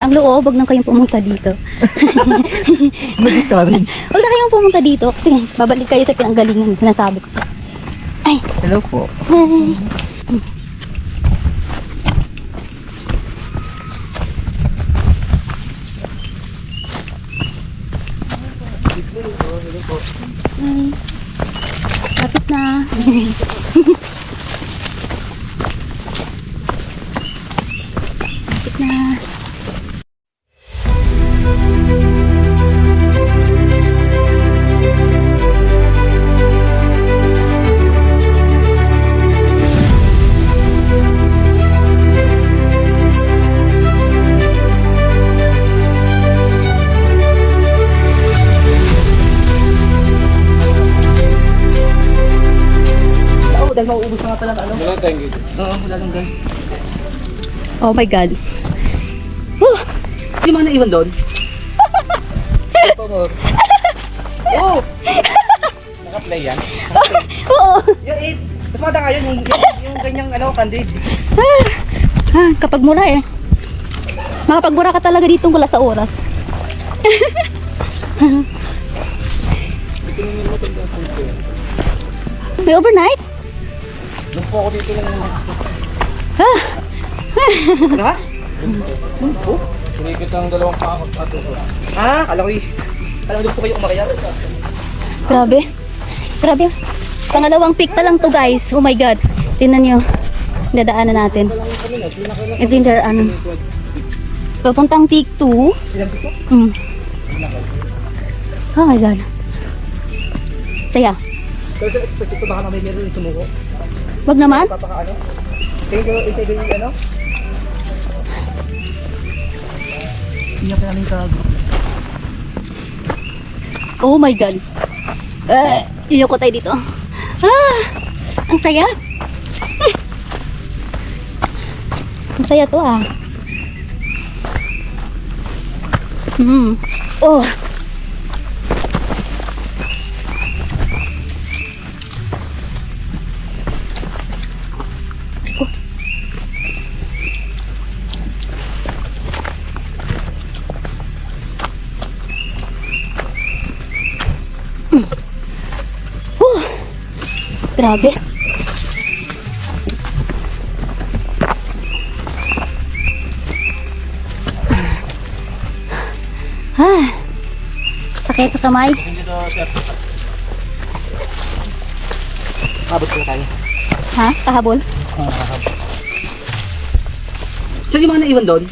Ang loob, wag na kayong pumunta dito. Mag-discourage. Wag na kayong pumunta dito kasi babalik kayo sa pinanggalingan. Sinasabi ko sa... Ay! Hello po. Hi! Hi! Lapit na. Lapit na. Dahil mauubos na nga pala ano. Wala tayong gito. Oo, wala lang doon. Oh my God. Yung mga naiwan doon? Oo! Naka-play yan. Oo! Yung mas maganda nga yun, yung ganyang ano, candid. Kapag mura eh. Makapagmura ka talaga dito wala sa oras. May overnight? Doon po ako dito ng... Ano ha? Oh? Sinikit ang dalawang pakot at ito. Kala ko doon po kayo umakaya. Grabe. Grabe. Pangalawang peak pa lang to guys. Oh my God. Tingnan nyo. Dadaanan natin. Ito yung daraanan. Papuntang peak 2. Ilang dito? Oh my God. Saya. Pero sa expect ito baka mamay meron yung sumuko. Wag naman. Papaka ano? Ito yung ano? Iyak na namin ka. Oh my God. Iyoko tayo dito. Ang saya. Ang saya to ah. Oh. Grabe. Sakit sa kamay. Hindi to, sir. Abot ko tayo. Ha? Kahabol? So yung mga naiwan doon?